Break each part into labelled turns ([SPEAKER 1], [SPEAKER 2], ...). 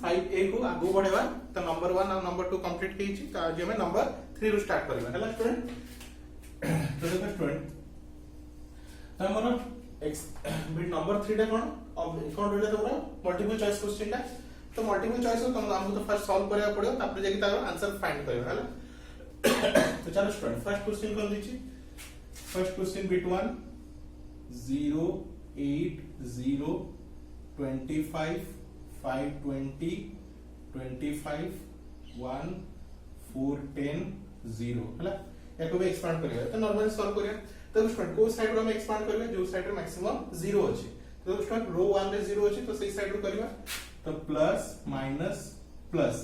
[SPEAKER 1] 5a को आगो बढ़ेवा तो नंबर 1 और नंबर 2 कंप्लीट हेची तो आज हमें नंबर 3 रो स्टार्ट करबा हला स्टूडेंट। तो देखो स्टूडेंट तो हमर बिट नंबर 3 टा कोन रहले तोरा मल्टीपल चॉइस क्वेश्चन टा। तो मल्टीपल चॉइस को हमको तो फर्स्ट सॉल्व करया पड़ो तापर जाके तार आंसर फाइंड करबा हला। तो चलो स्टूडेंट फर्स्ट क्वेश्चन कर दीची। फर्स्ट क्वेश्चन बिट 1 0 8 0 25 5 20 25 1 4 10 0 हला याको भी एक्सपांड करिया तो नॉर्मली सॉल्व करिया। तो स्टूडेंट को साइड रो में एक्सपांड करबे जो साइड रे मैक्सिमम 0 अछि तो स्टूडेंट रो 1 रे 0 अछि तो सही साइड रो करबा तो प्लस माइनस प्लस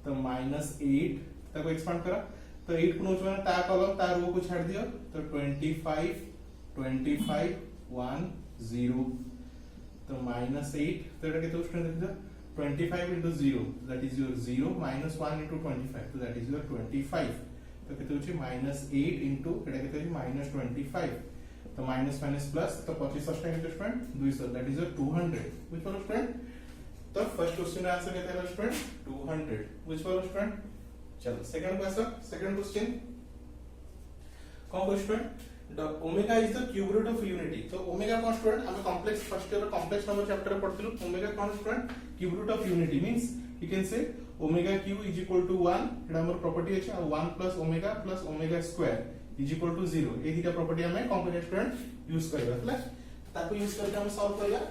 [SPEAKER 1] तो -8 ताको एक्सपांड करा तो 8 को नोचवा ता कॉलम ता रो को छाड़ दियो तो 25 25 1 0 तो -8 तो एटा केतो स्टूडेंट देखो 25 into 0 that is your 0 minus 1 into 25 so that is your 25 तो केतो होची -8 into एटा केतो होची -25 तो माइनस माइनस प्लस तो 25 टा केतो student 200 that is your 200 which one student. तो फर्स्ट क्वेश्चन का आंसर केते है स्टूडेंट 200 which one स्टूडेंट। चलो सेकंड क्वेश्चन सेकंड क्वेश्चन कौन question the omega is the cube root of unity। तो ओमेगा कौन स्टूडेंट हम complex first year complex number chapter में पढ़थिलु ओमेगा कौन student cube root of unity means you can say omega cube is equal to 1 एटा हमर property अछि और 1 plus omega square is equal to 0 ए दुटा प्रॉपर्टी हमें कॉम्प्लेक्स स्टूडेंट यूज करबा हला ताको यूज करके हम सॉल्व करिया।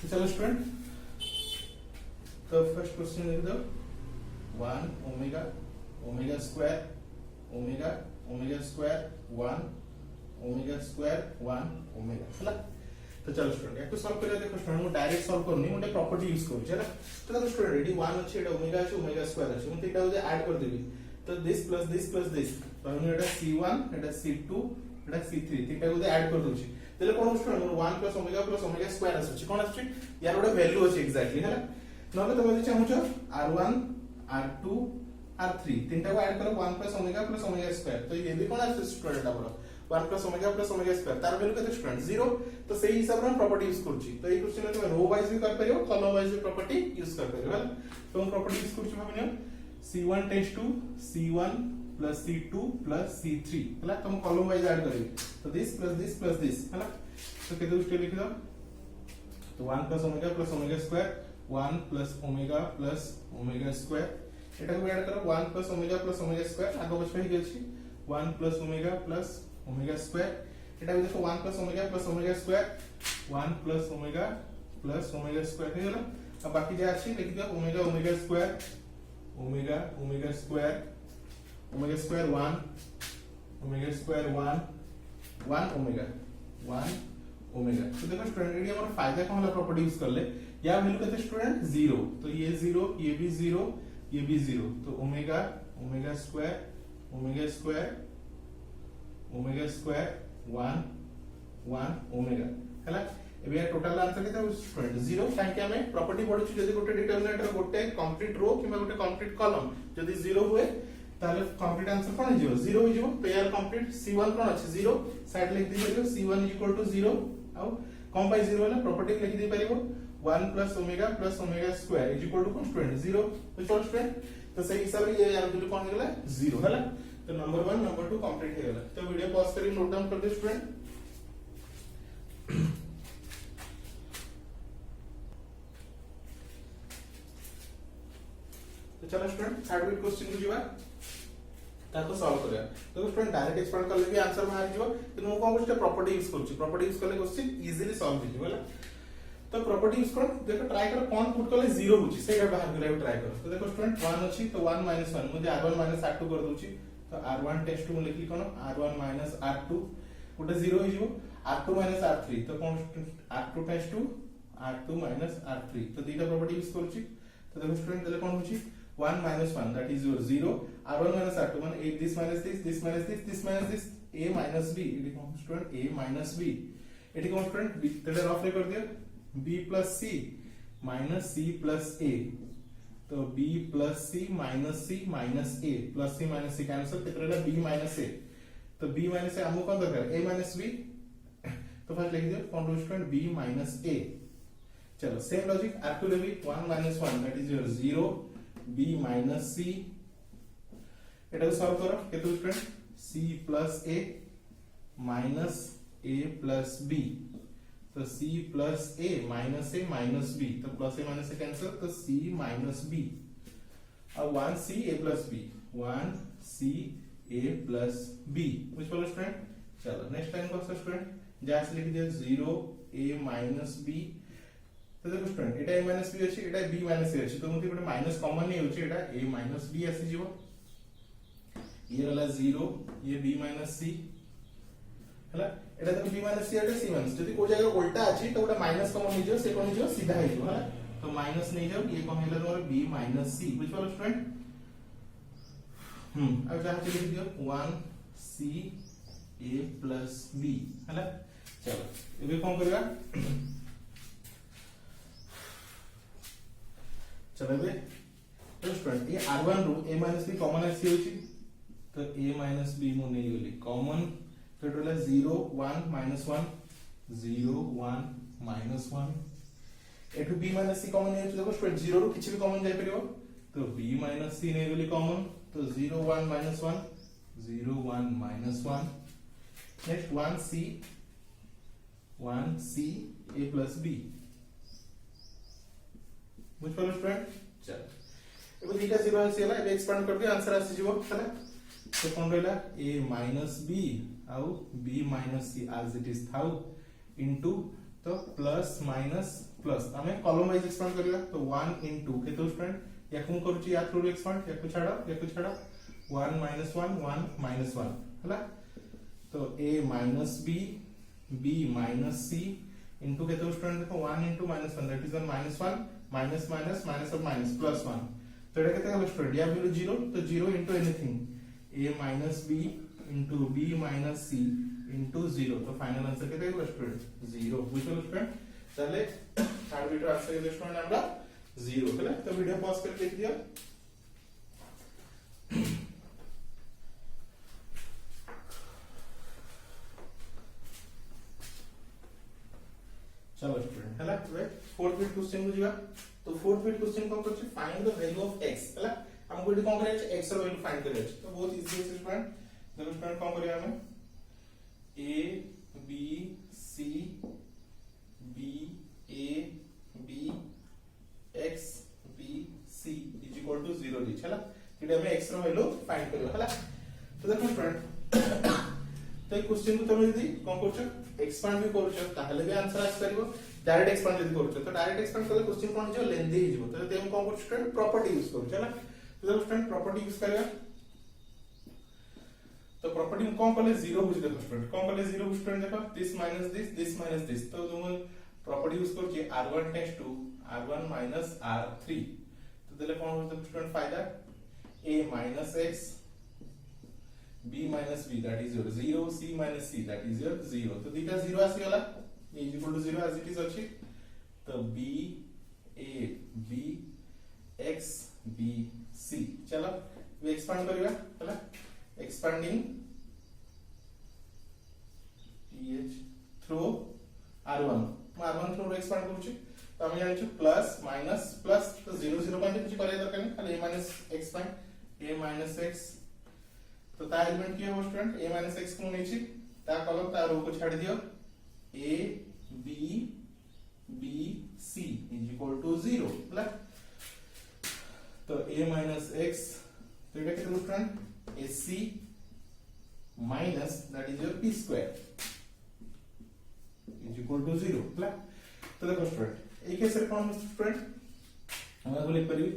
[SPEAKER 1] तो चलो स्टूडेंट तो फर्स्ट क्वेश्चन लिख दो 1 omega square omega square 1 omega square 1 omega हला। तो चलो स्टूडेंट एकु सॉल्व करिया। देखो स्टूडेंट मु डायरेक्ट सॉल्व करनी मोटे प्रॉपर्टी यूज करू छला। तो देखो स्टूडेंट रेडी 1 अछि एटा ओमेगा स्क्वायर अछि मु एटा ऐड कर देबी तो दिस तो हम एटा c1 एटा c2 एटा c3 तीनटा को ऐड कर दोछि तेले कोन स्टूडेंट 1 ओमेगा स्क्वायर अछि कोन अछि यार ओटा वैल्यू अछि एग्जैक्टली हला नले तो बोलि चाहू r1 r2 r3 तीनटा को ऐड करो 1 ओमेगा स्क्वायर तो ये भी कोन अछि स्टूडेंट हमरो 1 ओमेगा स्क्वायर तार वैल्यू कते स्टूडेंट 0 तो सही हिसाब रे प्रॉपर्टी यूज करछि। तो ये क्वेश्चन में रो वाइज भी कर परियो कॉलम वाइज भी प्रॉपर्टी यूज कर परियो हला। तो हम प्रॉपर्टी यूज करछि भाबनियो c1 tends to c1 plus c2 plus c3 हला। तो हम कॉलम वाइज ऐड करेंगे तो दिस हला। तो केते स्टेप लिख दो तो 1 ओमेगा स्क्वायर 1 ओमेगा स्क्वायर एटा को ऐड करो 1 ओमेगा स्क्वायर आगो बचै गेल छी 1 ओमेगा स्क्वायर एटा भी देखो 1 ओमेगा स्क्वायर 1 ओमेगा स्क्वायर हे गेला। अब बाकी जे अछि लिख दियो omega square omega square 1 omega square 1 omega. तो देखो स्टूडेंट ये हमारा फायदा कौन वाला प्रॉपर्टी यूज कर ले या वैल्यू कहते स्टूडेंट 0 तो ये 0 ये भी 0 ये भी 0 तो ओमेगा स्क्वायर 1 ओमेगा हला। एबे या टोटल आंसर केते स्टूडेंट 0 काहे हमें प्रॉपर्टी पढु छी जदी गोटे डिटरमिनेंटर गोटे कंप्लीट रो किबा गोटे कंप्लीट कॉलम जदी 0 हुए ताले कंप्लीट आंसर कोन हिजो 0 हिजो। तो यार कंप्लीट c1 कोन अछि 0 साइड लिख दी परियो c1 = 0 आउ कम बाय 0 वाला प्रॉपर्टी लिख दी परियो 1 omega square is equal to कोन स्टूडेंट 0 तो चलो स्टूडेंट तो सही हिसाब रे ये यार वैल्यू कोन हो गेला 0 हला। तो नंबर 1 नंबर 2 कंप्लीट हो गेला। तो वीडियो पॉज करी नोट डाउन कर दे स्टूडेंट। तो चलो स्टूडेंट थर्ड बिट क्वेश्चन को जीवा ताको सॉल्व करिया। तो स्टूडेंट डायरेक्ट एक्सपांड कर ले भी आंसर बाहर जीवो कि मु कोन कुछ प्रॉपर्टी यूज करछि प्रॉपर्टी यूज करले क्वेश्चन इजीली सॉल्व हो जीवला। तो प्रॉपर्टी यूज करो देखो ट्राई करो कौन पुट करले 0 होची सेटा बाहर करले ट्राई करो। तो देखो स्टूडेंट 1 अछि तो 1 - 1 मुझे r1 - r2 कर दोछि तो r1 टेस्ट टू लिखि कोन r1 - r2 गोटे 0 हो जीवो r2 - r3 तो कोन r2 test to r2 - r3 तो दीटा प्रॉपर्टी यूज करछि। तो देखो स्टूडेंट देले कोन होची 1 - 1 that is your 0 r1 - r2 मान a this minus this a minus b it cone student a minus b it cone student b तेरे rough ले कर दियो b plus c minus c plus a तो b plus c minus a plus c minus c cancel कितना रहा b minus a तो b minus a हमको कौन दरकार a minus b तो फर्स्ट लिख दियो कौन स्टूडेंट b minus a चलो सेम लॉजिक R2 रे भी 1 minus 1 that is your 0 B minus C एटा को सॉल्व करो केतो student C plus A minus A plus B तो C plus A minus B तो plus A minus A cancel तो C minus B अब 1C A plus B 1C A plus B which follows student चलो next time को student जैसे लिख दिया 0 A minus B तो देखो student Etah A minus B अछि एटा B minus A अछि तो मुझे गोटे माइनस कॉमन नहीं होछि एटा A minus B आसी जीवो ये रहला 0 ये B minus C हला एटा तो B minus C एटा C minus जदी को जगह उल्टा अछि तो गोटे माइनस कॉमन नहीं जो से कोन जो सीधा है जो हला तो माइनस नहीं जाओ ये कौन हेला तुम्हारा B minus C बुझ पालो स्टूडेंट अब जहां से लिख दियो 1C A plus B हला चलो ये कौन करेगा चलो बे तो स्टूडेंट ये R1 row A minus B common आसी होची तो A minus B मु नहीं होली कॉमन तो टोटल 0 1 minus 1 0 1 minus 1 एटू B minus C कॉमन नहीं होची देखो स्टूडेंट 0 रो किछि भी कॉमन जाय परिबो तो B minus C नहीं होली कॉमन तो 0 1 minus 1 0 1 minus 1 next 1C A plus B बुझ पालो स्टूडेंट चल एबो दीटा जीरो आसी हला एबे एक्सपांड कर दियो आंसर आसी जीवो हला तो कोन रहला A minus B आउ B minus C as it is थाउ इनटू तो प्लस माइनस प्लस हमें कॉलम वाइज एक्सपांड करिया तो 1 इनटू केतो स्टूडेंट याकू करूची या थ्रू एक्सपांड याकू छाड़ा 1 minus 1 1 minus 1 हला तो A minus B B minus C into केतो स्टूडेंट देखो 1 into -1 that is 1 -1 minus minus minus of minus plus 1 तो एटा केते हलो स्टूडेंट या वैल्यू 0 तो 0 into anything A minus B into B minus C into 0 तो final answer केते hello student 0 बुझलो student ताले थर्ड वीडियो आंसर केते स्टूडेंट हमरा 0 हला तो वीडियो पॉज करके लिख दियो चलो स्टूडेंट हला फोर्थ बिट क्वेश्चन को जीवा तो फोर्थ बिट क्वेश्चन को करछ find the value of x हला हमको एटी कोन करे x ର वैल्यू फाइंड करे तो बहुत इजी है स्टूडेंट देखो स्टूडेंट कोन करिया हमें a b c b a b x b c is equal to 0 दी हला एटी हमें x ର वैल्यू फाइंड करियो हला तो देखो स्टूडेंट तो এই क्वेश्चन को তুমি যদি কোন করছো एक्सपांड भी करছো ताहले भी आंसर आस करिवो डायरेक्ट एक्सपांड यदि करছো तो डायरेक्ट एक्सपांड करले क्वेश्चन कोन जो लेंथी हिजबो तो तेम कोन करছো स्टूडेंट प्रॉपर्टी यूज करছো है ना तो जब स्टूडेंट प्रॉपर्टी यूज करेगा तो प्रॉपर्टी में कोन करले 0 बुझ देखो स्टूडेंट कोन करले 0 स्टूडेंट देखो this minus this तो तुम प्रॉपर्टी यूज करछी r1 tends to r1 minus r3 तो देले कोन होतो स्टूडेंट फायदा a minus x B minus B that is your 0 C minus C that is your 0 तो दीटा 0 आसी वाला A is equal to 0 as it is अछि तो B A B X B C चलो we expand करिवा हला expanding TH through R1 R1 through expand करूची तो हम जानि छु प्लस माइनस प्लस तो 0 0 पॉइंट कुछ करे दरकार नहीं खाली A minus expand A minus X तो ता एलिमेंट की हो स्टूडेंट a minus x को नीचे ता कॉलम ता रो को छाड़ दियो a b b c is equal to 0 हला तो a minus x तो ये कितना student ac minus that is your p square is equal to 0 हला तो देखो स्टूडेंट एक केस रे कोन स्टूडेंट हम को लिख परिबी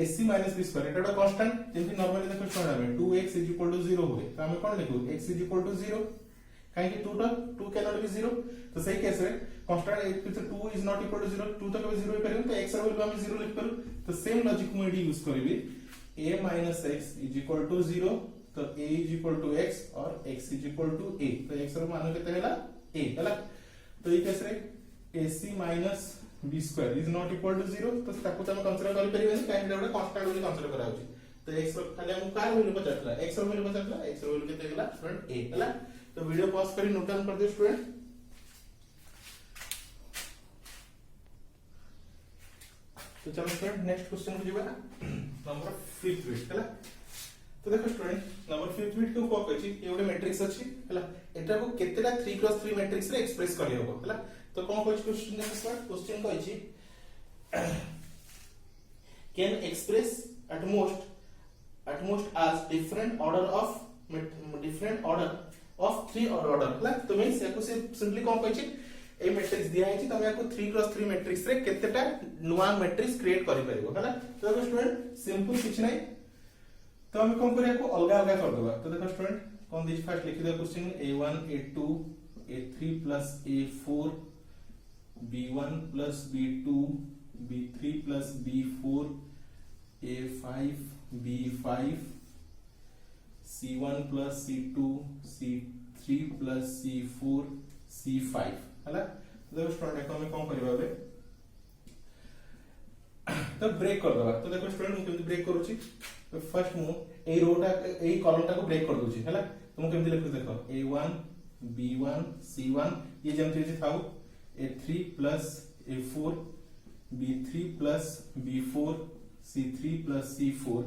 [SPEAKER 1] ac minus b square एटा कांस्टेंट जेंति नॉर्मली देखो स्टूडेंट हमें 2x is equal to 0 होए तो हमें कोन लिखो x is equal to 0 काहे कि 2 cannot be 0 तो सही केस रे constant if 2 is not equal to 0 2 तो कभी 0 ही करियो तो x ର वैल्यू हम 0 लिख करू तो सेम लॉजिक मु एडी यूज करबी a minus x is equal to 0 तो a is equal to x और x is equal to a तो x ର मान केते हैला a हैला तो ई केस रे ac minus b square is not equal to 0 तो ताको हम कंसीडर कर परिबे काहे एटा कांस्टेंट वाली कंसीडर करा होची तो x खाली हम कार वैल्यू पचातला x ର वैल्यू पचातला x ର वैल्यू केते गेला स्टूडेंट a हैला तो वीडियो पॉज करी नोट डाउन कर दियो स्टूडेंट तो चलो स्टूडेंट नेक्स्ट क्वेश्चन को जीवा नंबर 5th बिट हैला। तो देखो स्टूडेंट नंबर 5th बिट को को कहछि ए गोटे मैट्रिक्स अछि हैला, एटा को केतेटा 3x3 मैट्रिक्स रे एक्सप्रेस करि होबो हैला। तो कोन कहछि क्वेश्चन देखो स्टूडेंट, क्वेश्चन कहछि can express at most as different order of 3 order हैला। तो मींस याको से सिंपली कोन कहछि ए मैट्रिक्स दिया है तमे याको 3x3 मैट्रिक्स रे केतेटा नुवा मैट्रिक्स क्रिएट करि परिबो हैला। तो देखो स्टूडेंट सिंपल किछ नै, तो हम कोन करिया को अलग अलग कर देबा। तो देखो स्टूडेंट कोन दिस फर्स्ट लिखि दे question a1 a2 a3 plus a4 b1 plus b2 b3 plus b4 a5 b5 c1 plus c2 c3 plus c4 c5 हैला। देखो स्टूडेंट को हम कोन करबा बे तो ब्रेक कर दबा। तो देखो स्टूडेंट मु केमति ब्रेक करूची, तो फर्स्ट मु ए रोटा ए कॉलम टा को ब्रेक कर दोची हैला। तो मु केमति लिखु देखो a1 b1 c1 ये जेमति जे थाउ a3 plus a4 b3 plus b4 c3 plus c4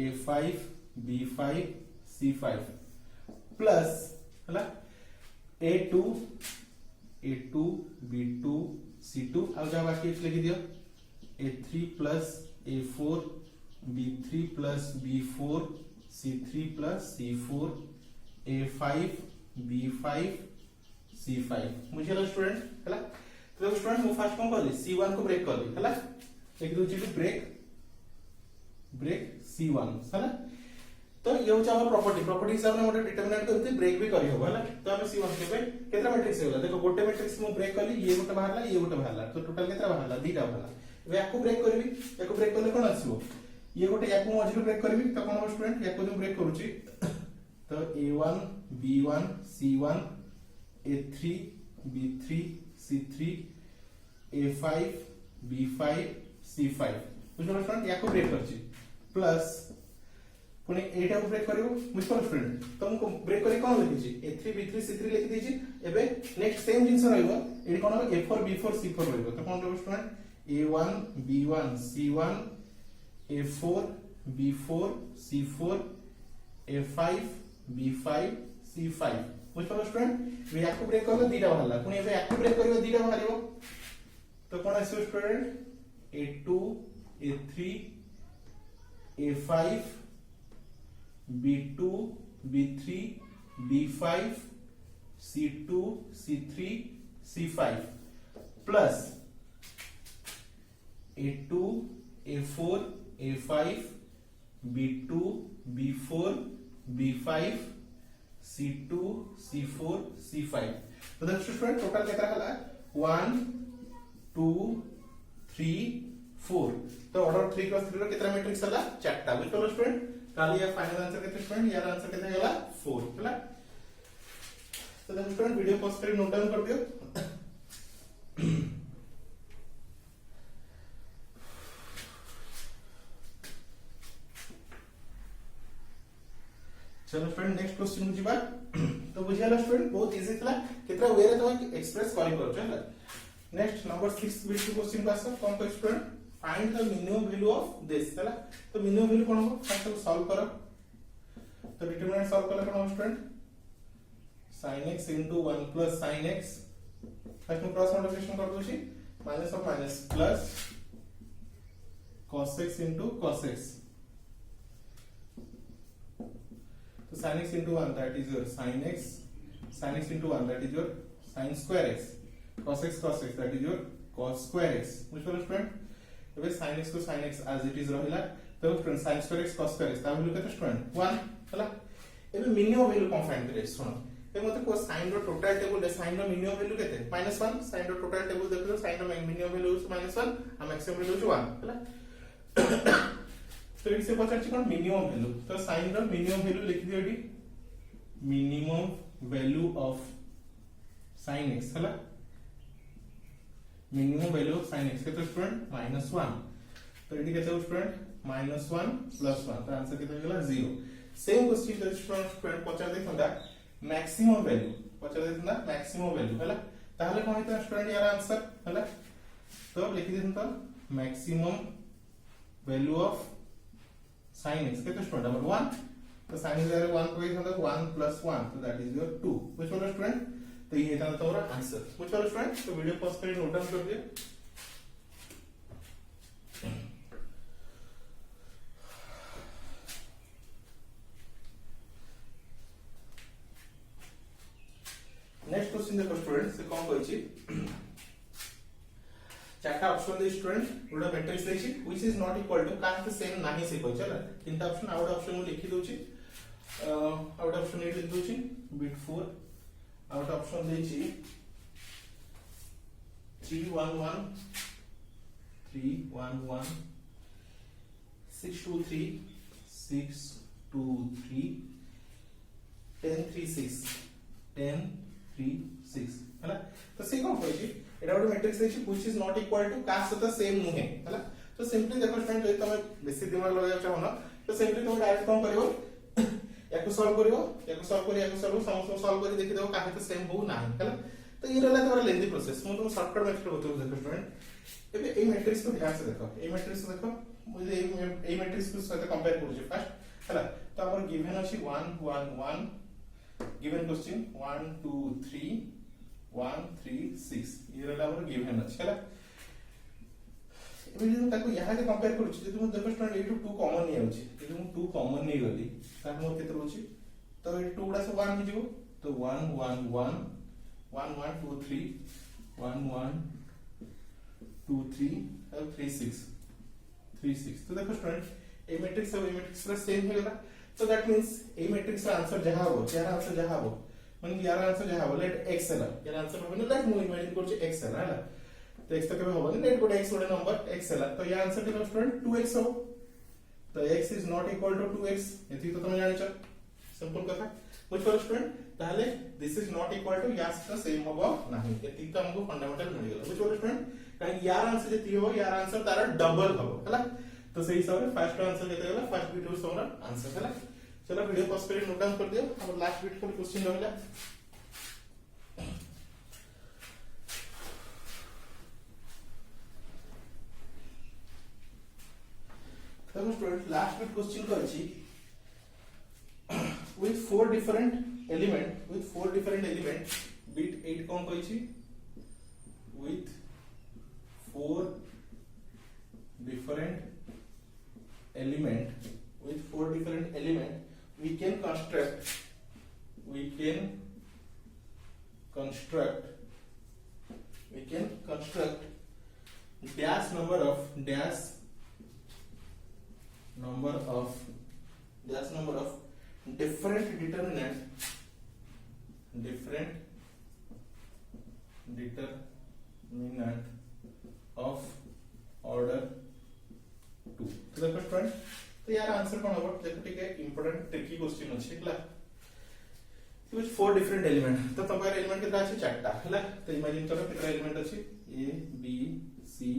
[SPEAKER 1] a5 b5 c5 plus हैला a2 b2 c2 अब जा बाकी लिखि दियो a3 plus a4 b3 plus b4 c3 plus c4 a5 b5 c5 मुझे लो student हैला। तो स्टूडेंट मु फर्स्ट कोन करली c1 को ब्रेक करली हैला, लिख दोची टू ब्रेक c1 हैला। तो ये होचा हमर प्रॉपर्टी हिसाब ने मोटे डिटरमिनेंट करते ब्रेक भी करी होबो हैला। तो हम c1 के पे केतना मैट्रिक्स होला देखो गोटे मैट्रिक्स मु ब्रेक करली, ये गोटे बाहरला ये गोटे बाहरला, तो टोटल केतना बाहरला दीटा बाहरला। एबे याको ब्रेक करबी, याको ब्रेक करले कोन आसीबो ये गोटे याको मझिलो ब्रेक करबी। तो कोन हो स्टूडेंट याको जो ब्रेक करूची तो a1 b1 c1 a3 b3 c3 a5 b5 c5 बुझलो स्टूडेंट याको ब्रेक करची प्लस पुनी एटा को ब्रेक करिवो बुझलो स्टूडेंट। तो हमको ब्रेक करी कोन लिखिची a3 b3 c3 लिखि देची। एबे नेक्स्ट सेम जिंस रहइबो एडी कोन a4 b4 c4 रहइबो। तो कोन रहइबो student a1 b1 c1 a4 b4 c4 a5 b5 c5 बुझलो स्टूडेंट। वे याको ब्रेक करले दीटा बाहरला, पुनी एबे याको ब्रेक करिवो दीटा बाहरिवो। तो कोन आसीबो student a2 a3 a5 b2 b3 b5 c2 c3 c5 plus a2 a4 a5 b2 b4 b5 c2 c4 c5। तो देखो student total कितना हला 1 2 3 4। तो ऑर्डर 3 क्रॉस 3 रो कितना मैट्रिक्स हला चारटा बुझलो स्टूडेंट। काली या फाइनल आंसर कितना स्टूडेंट, यार आंसर कितना होला 4 हला। तो देखो स्टूडेंट वीडियो पॉज कर नोट डाउन कर दियो। चलो स्टूडेंट नेक्स्ट क्वेश्चन बुझिबा। तो बुझियाला स्टूडेंट बहुत इजी थला, कितना वे रे तुम एक्सप्रेस करि करू छला। नेक्स्ट नंबर 6 बिट क्वेश्चन पास कौन को student find the minimum value of this हैला। तो मिनिमम वैल्यू कोन हो फर्स्ट तो सॉल्व करो। तो डिटरमिनेंट सॉल्व करले कोन हो student sin x into 1 plus sin x first में क्रॉस मल्टीप्लिकेशन कर दोची minus of minus plus cos x into cos x। तो sin x into 1 that is your sin x into 1 that is your sin square x, cos x that is your cos square x बुझलो student. एबे sin x को sin x as it is रहिला। तो student sin square x cos square x ता value केते student 1 हला। एबे minimum value कोन find करे सुनो। ए मते को sin रो टोटल टेबल दे sin रो मिनिमम वैल्यू केते -1, sin रो टोटल टेबल देखो sin रो मिनिमम वैल्यू -1 आ मैक्सिमम वैल्यू 1 हला। तो इसे पचाची कोन मिनिमम वैल्यू। तो sin रो मिनिमम वैल्यू लिख दियो एडी minimum value of sin x हला। Minimum value of sin x केते स्टूडेंट -1। तो एडी केते स्टूडेंट -1 + 1 तो आंसर केते गेला 0। सेम क्वेश्चन द स्टूडेंट पचार देखंदा मैक्सिमम वैल्यू पचार देखंदा मैक्सिमम वैल्यू हला। ताहले कोन हेता स्टूडेंट यार आंसर हला। तो लिखि देन तो maximum value of sin x केते स्टूडेंट नंबर 1 तो sin x रे 1 कोई था 1 plus 1 तो that is your 2 which one student तो ये था तुम्हारा आंसर which one स्टूडेंट तो वीडियो पॉज करके नोट डाउन कर दिया नेक्स्ट क्वेश्चन देखो स्टूडेंट से कौन कहछि चारटा ऑप्शन दे स्टूडेंट गोटा मैट्रिक्स देछि which is not equal to का तो सेम नाही से कहछ चला तीनटा ऑप्शन आउट ऑप्शन मु लिखि दोछि आउट ऑप्शन ए लिख दोछि बिट 4 आउट ऑप्शन देछि 3 1 1 3 1 1 6 2 3 6 2 3 10 3 6 10 3 6 हैला तो से कोन कहछि एटा ଗୋଟେ मैट्रिक्स देछि which is not equal to का सहित सेम नुहे हैला तो सिंपली देखो स्टूडेंट যদি তুমি বেশি দিমাগ লগাইয়া চাও না তো सिंपली তুমি डायरेक्ट कोन करिवो याको सॉल्व करिवो याको सॉल्व समस्त सॉल्व करी देखि देबो काहे तो सेम हो नाही हैला तो ये रहला तोरा लेंथी प्रोसेस मु तुम शॉर्टकट मेथड बतौ देखो स्टूडेंट एबे ए मैट्रिक्स को ध्यान से देखो ए मैट्रिक्स को देखो मुझे ए मैट्रिक्स को साथ कंपेयर करू फर्स्ट हैला तो हमर गिवन अछि 1 1 1 गिवन क्वेश्चन 1 2 3 1 3 6 ये रहला हमर गिवन अछि हैला एबे जे ताको यहां के कंपेयर करू छी जे तुम देखो स्टूडेंट ए 2 कॉमन नहीं आउची जे तुम 2 कॉमन नहीं गली ताको मोर केते रहउची तो ए 2 गुडा से 1 हो जिवो तो 1 1 1 1 1 2 3 1 1 2 3 और 3 6 3 6 तो देखो स्टूडेंट ए मैट्रिक्स और ए मैट्रिक्स रा सेम हो गला so that means a matrix का आंसर जहां हो यार आंसर जहां हो माने यार आंसर जहां हो लेट x है यार आंसर हो लेट मु इमेजिन करछ x है ना तो x तो केबे होबो लेट गोटे x गोटे नंबर x है तो यार आंसर केबे स्टूडेंट 2x हो तो x is not equal to 2x एथि तो तुम जानि छ सिंपल कथा बुझ पर स्टूडेंट ताले this is not equal to यार तो सेम होबो नाही एथि तो हमको फंडामेंटल मिल गेल बुझ पर स्टूडेंट काहे यार आंसर जति हो यार आंसर तारा डबल होबो हैला तो सही हिसाब से फर्स्ट आंसर केते होला फर्स्ट बीट उस हमरा आंसर हैला चलो वीडियो पॉज करके नोट डाउन कर दियो अब लास्ट बीट को क्वेश्चन रहला तो स्टूडेंट लास्ट बीट क्वेश्चन को अछि with four different element bit 8 कोन कहै छी with four different element we can construct dash number of different determinant of order 2 तो देखो स्टूडेंट तो यार आंसर कोन होबो देखो ठीक है इंपोर्टेंट ट्रिकी क्वेश्चन अछि हला कुछ फोर डिफरेंट एलिमेंट तो तमर एलिमेंट केतना अछि चारटा हला तो इमेजिन करो केतना एलिमेंट अछि A B C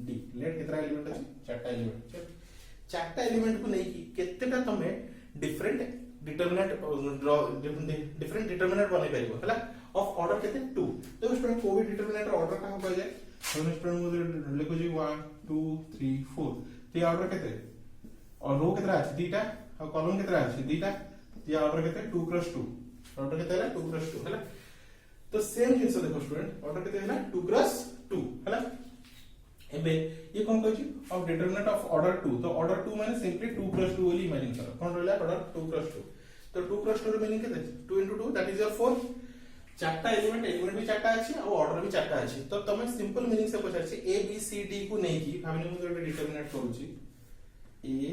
[SPEAKER 1] D let केतना एलिमेंट अछि चारटा एलिमेंट को नै कि केतेटा तमे डिफरेंट डिटरमिनेंट बनै पाइबो हला ऑफ ऑर्डर केते 2 देखो स्टूडेंट कोई डिटरमिनेंट ऑर्डर का हो जाय तो स्टूडेंट मुझे लिखो जी 1 2 3 4 ते ऑर्डर केते और रो केतना अछि दीटा और कॉलम केतना अछि दीटा ते ऑर्डर केते 2 क्रॉस 2 ऑर्डर केते है 2 क्रॉस 2 हला तो सेम जिंस देखो स्टूडेंट ऑर्डर केते है 2 क्रॉस 2 हला एबे ये कोन कहछि ऑफ डिटरमिनेंट ऑफ ऑर्डर 2 तो ऑर्डर 2 माने सिंपली 2 क्रॉस 2 ओली इमेजिन करो कोन रहला ऑर्डर 2 क्रॉस 2 तो 2 क्रॉस 2 रे मीनिंग केते 2 into 2 दैट इज योर 4 चारटा एलिमेंट भी चारटा अछि और ऑर्डर भी चारटा अछि तो तमे सिंपल मीनिंग से पछार छी ए बी सी डी को नै की भाबने मु गोटे डिटरमिनेंट करू छी ए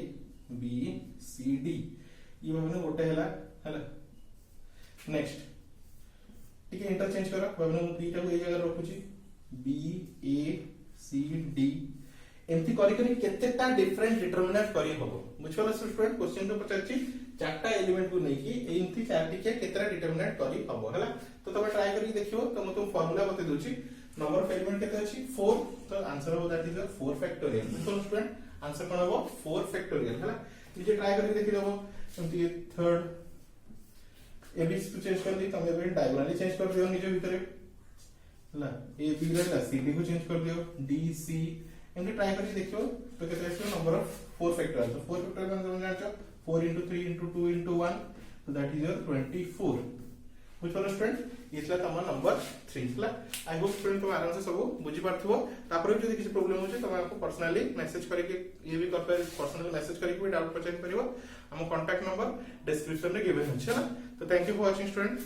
[SPEAKER 1] बी सी डी ये भाबने गोटे हला नेक्स्ट ठीक है इंटरचेंज करा भाबने मु बीटा को ए जगह रखू छी बी ए सी डी एमती करी करी केतेटा डिफरेंट डिटरमिनेंट करी हबो बुझलो स्टूडेंट क्वेश्चन तो पछार छी चारटा एलिमेंट को नै की एमती चारटी के केतेटा डिटरमिनेंट करी हबो हला तो तमे ट्राई करके देखियो तो म तुम फार्मूला बते दोची नंबर ऑफ एलिमेंट केते अछि 4 तो आंसर हो दैट इज 4 फैक्टोरियल तो स्टूडेंट आंसर कोन हो 4 फैक्टोरियल हला नीचे ट्राई करके देखि देबो एमती थर्ड ए बी को चेंज कर दी तमे बे डायगोनली चेंज कर दियो नीचे भीतर हला ए बी रहला सी डी को चेंज कर दियो डी सी एमती ट्राई करके देखियो तो केते आसीयो नंबर ऑफ 4 फैक्टोरियल तो 4 फैक्टोरियल मतलब तुम जानछो 4 into 3 into 2 into 1 so that is your 24 which one student इतला तम नंबर 3 हला आई होप स्टूडेंट तुम आराम से सब बुझी पारथिबो तापर भी जदी किसी प्रॉब्लम होचे तुम आपको पर्सनली मैसेज करके ये भी कर पार पर्सनली मैसेज करके भी डाउट पचारि परिबो हम कांटेक्ट नंबर डिस्क्रिप्शन रे गिवन अछि हला तो thank you for watching student.